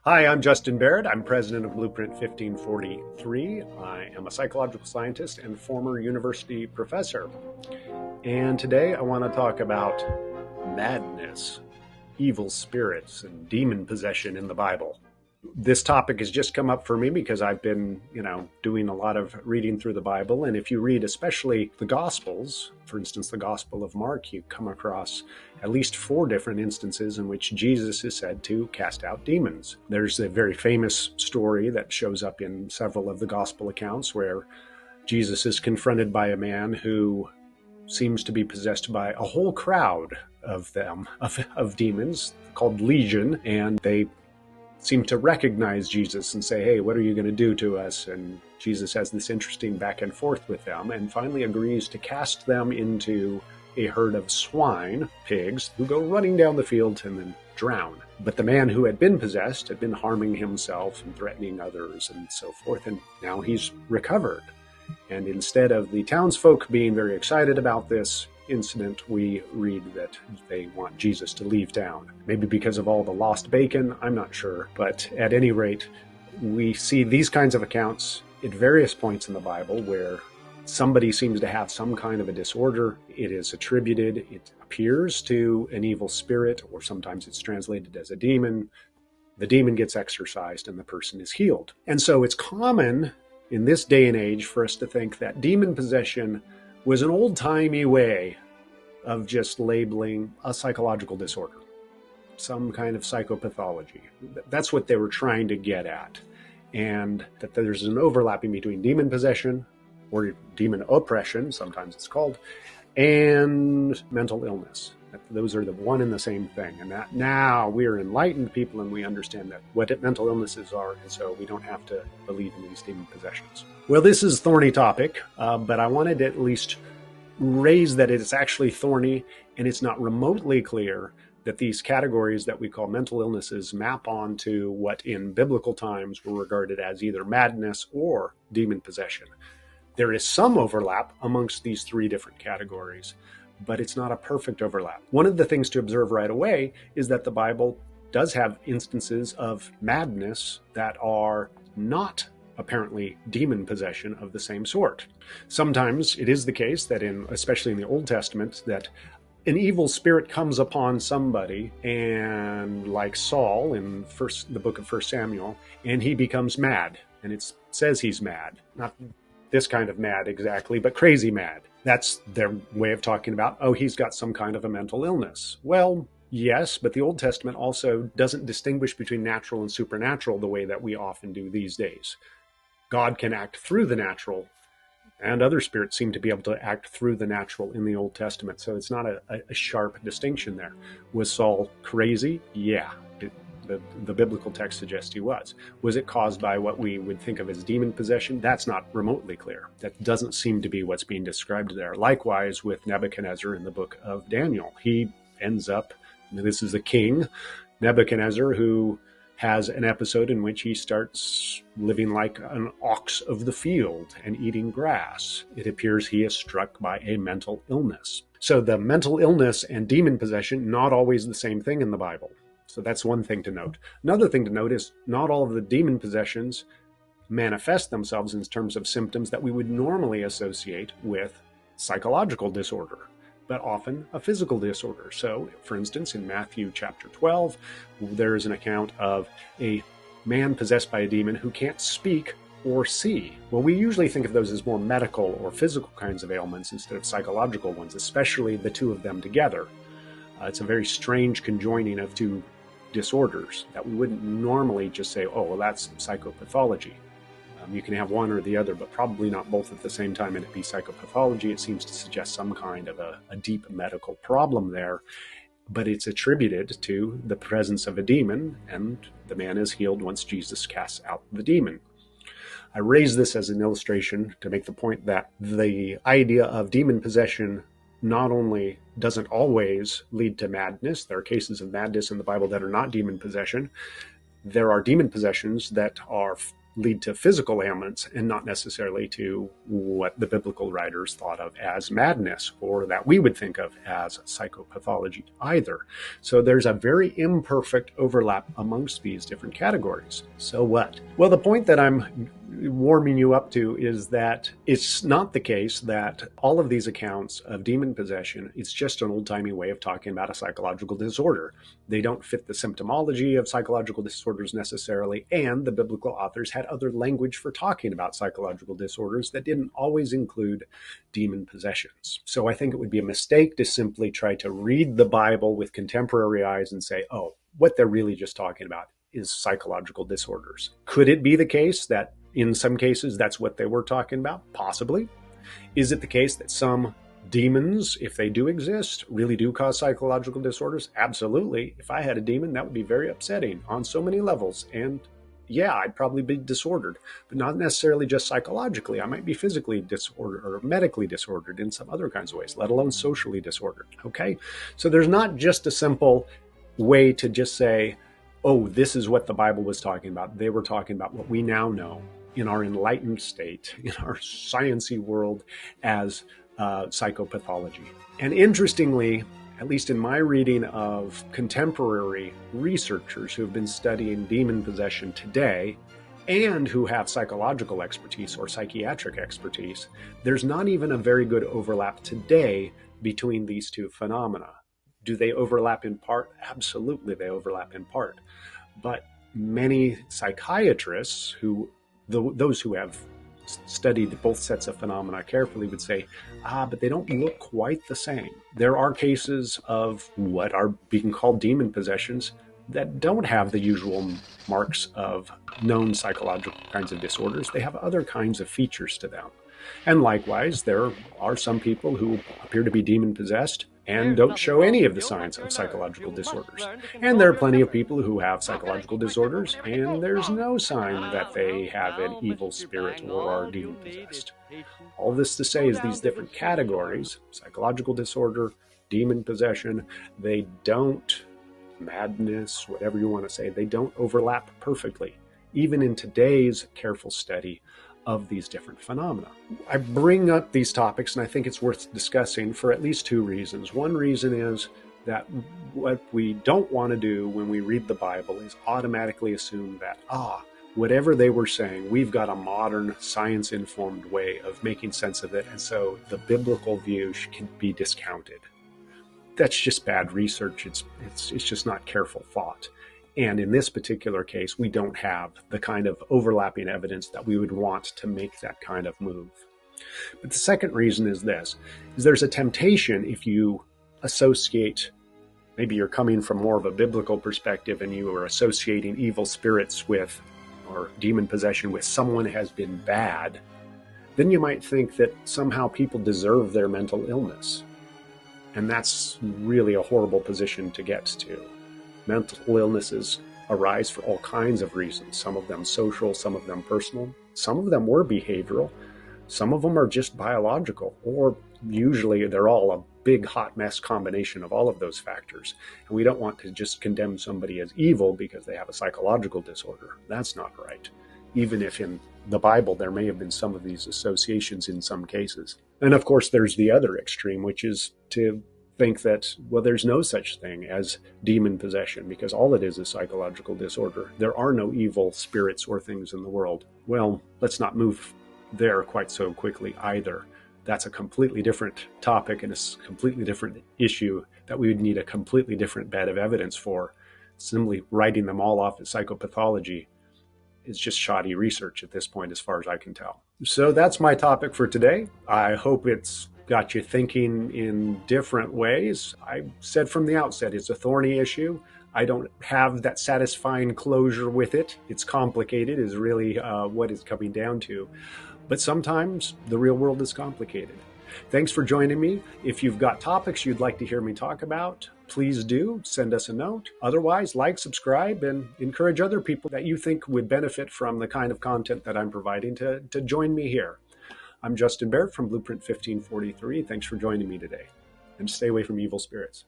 Hi, I'm Justin Barrett. I'm president of Blueprint 1543. I am a psychological scientist and former university professor. And today I want to talk about madness, evil spirits, and demon possession in the Bible. This topic has just come up for me because I've been, doing a lot of reading through the Bible. And if you read especially the Gospels, for instance, the Gospel of Mark, you come across at least 4 different instances in which Jesus is said to cast out demons. There's a very famous story that shows up in several of the Gospel accounts where Jesus is confronted by a man who seems to be possessed by a whole crowd of demons called Legion, and they seem to recognize Jesus and say, hey, what are you going to do to us? And Jesus has this interesting back and forth with them and finally agrees to cast them into a herd of swine, pigs, who go running down the field and then drown. But the man who had been possessed had been harming himself and threatening others and so forth, and now he's recovered. And instead of the townsfolk being very excited about this incident, we read that they want Jesus to leave town. Maybe because of all the lost bacon, I'm not sure. But at any rate, we see these kinds of accounts at various points in the Bible where somebody seems to have some kind of a disorder. It is attributed, it appears to an evil spirit, or sometimes it's translated as a demon. The demon gets exorcised and the person is healed. And so it's common in this day and age for us to think that demon possession was an old-timey way of just labeling a psychological disorder, some kind of psychopathology. That's what they were trying to get at. And that there's an overlapping between demon possession, or demon oppression, sometimes it's called, and mental illness. Those are the one and the same thing. And that now we're enlightened people and we understand that what mental illnesses are, and so we don't have to believe in these demon possessions. Well, this is a thorny topic, but I wanted to at least raise that it's actually thorny, and it's not remotely clear that these categories that we call mental illnesses map onto what in biblical times were regarded as either madness or demon possession. There is some overlap amongst these 3 different categories, but it's not a perfect overlap. One of the things to observe right away is that the Bible does have instances of madness that are not apparently demon possession of the same sort. Sometimes it is the case that especially in the Old Testament, that an evil spirit comes upon somebody, and like Saul in the book of 1 Samuel, and he becomes mad, and it says he's mad. Not this kind of mad exactly, but crazy mad. That's their way of talking about, oh, he's got some kind of a mental illness. Well, yes, but the Old Testament also doesn't distinguish between natural and supernatural the way that we often do these days. God can act through the natural, and other spirits seem to be able to act through the natural in the Old Testament. So it's not a sharp distinction there. Was Saul crazy? Yeah. The biblical text suggests he was. Was it caused by what we would think of as demon possession? That's not remotely clear. That doesn't seem to be what's being described there. Likewise with Nebuchadnezzar in the book of Daniel. He ends up, this is a king, Nebuchadnezzar, who has an episode in which he starts living like an ox of the field and eating grass. It appears he is struck by a mental illness. So the mental illness and demon possession, not always the same thing in the Bible. So that's one thing to note. Another thing to note is not all of the demon possessions manifest themselves in terms of symptoms that we would normally associate with psychological disorder, but often a physical disorder. So, for instance, in Matthew chapter 12, there is an account of a man possessed by a demon who can't speak or see. Well, we usually think of those as more medical or physical kinds of ailments instead of psychological ones, especially the 2 of them together. It's a very strange conjoining of 2 disorders that we wouldn't normally just say, oh, well, that's psychopathology. You can have one or the other, but probably not both at the same time and it be psychopathology. It seems to suggest some kind of a deep medical problem there, but it's attributed to the presence of a demon, and the man is healed once Jesus casts out the demon. I raise this as an illustration to make the point that the idea of demon possession not only doesn't always lead to madness. There are cases of madness in the Bible that are not demon possession. There are demon possessions that are lead to physical ailments and not necessarily to what the biblical writers thought of as madness, or that we would think of as psychopathology either. So there's a very imperfect overlap amongst these different categories. So what? Well, the point that I'm warming you up to is that it's not the case that all of these accounts of demon possession, it's just an old-timey way of talking about a psychological disorder. They don't fit the symptomology of psychological disorders necessarily, and the biblical authors had other language for talking about psychological disorders that didn't always include demon possessions. So I think it would be a mistake to simply try to read the Bible with contemporary eyes and say, oh, what they're really just talking about is psychological disorders. Could it be the case that in some cases that's what they were talking about? Possibly. Is it the case that some demons, if they do exist, really do cause psychological disorders? Absolutely. If I had a demon, that would be very upsetting on so many levels. And yeah, I'd probably be disordered, but not necessarily just psychologically. I might be physically disordered or medically disordered in some other kinds of ways, let alone socially disordered. Okay? So there's not just a simple way to just say, oh, this is what the Bible was talking about. They were talking about what we now know in our enlightened state, in our sciencey world, as psychopathology. And interestingly, at least in my reading of contemporary researchers who have been studying demon possession today and who have psychological expertise or psychiatric expertise, there's not even a very good overlap today between these two phenomena. Do they overlap in part? Absolutely, they overlap in part. But many psychiatrists those who have studied both sets of phenomena carefully would say, but they don't look quite the same. There are cases of what are being called demon possessions that don't have the usual marks of known psychological kinds of disorders. They have other kinds of features to them. And likewise, there are some people who appear to be demon possessed and don't show any of the signs of psychological disorders. And there are plenty of people who have psychological disorders, and there's no sign that they have an evil spirit or are demon possessed. All this to say is these different categories, psychological disorder, demon possession, they don't, madness, whatever you want to say, they don't overlap perfectly, even in today's careful study of these different phenomena. I bring up these topics and I think it's worth discussing for at least two reasons. One reason is that what we don't want to do when we read the Bible is automatically assume that, whatever they were saying, we've got a modern science-informed way of making sense of it, and so the biblical view can be discounted. That's just bad research. It's just not careful thought. And in this particular case, we don't have the kind of overlapping evidence that we would want to make that kind of move. But the second reason is this, is there's a temptation if you associate, maybe you're coming from more of a biblical perspective and you are associating evil spirits with, or demon possession with someone who has been bad, then you might think that somehow people deserve their mental illness. And that's really a horrible position to get to. Mental illnesses arise for all kinds of reasons, some of them social, some of them personal, some of them were behavioral, some of them are just biological, or usually they're all a big hot mess combination of all of those factors. And we don't want to just condemn somebody as evil because they have a psychological disorder. That's not right. Even if in the Bible there may have been some of these associations in some cases. And of course there's the other extreme, which is to think that, well, there's no such thing as demon possession because all it is psychological disorder. There are no evil spirits or things in the world. Well, let's not move there quite so quickly either. That's a completely different topic and a completely different issue that we would need a completely different bed of evidence for. Simply writing them all off as psychopathology is just shoddy research at this point, as far as I can tell. So that's my topic for today. I hope it's got you thinking in different ways. I said from the outset, it's a thorny issue. I don't have that satisfying closure with it. It's complicated is really what it's coming down to. But sometimes the real world is complicated. Thanks for joining me. If you've got topics you'd like to hear me talk about, please do send us a note. Otherwise, like, subscribe, and encourage other people that you think would benefit from the kind of content that I'm providing to join me here. I'm Justin Barrett from Blueprint 1543. Thanks for joining me today. And stay away from evil spirits.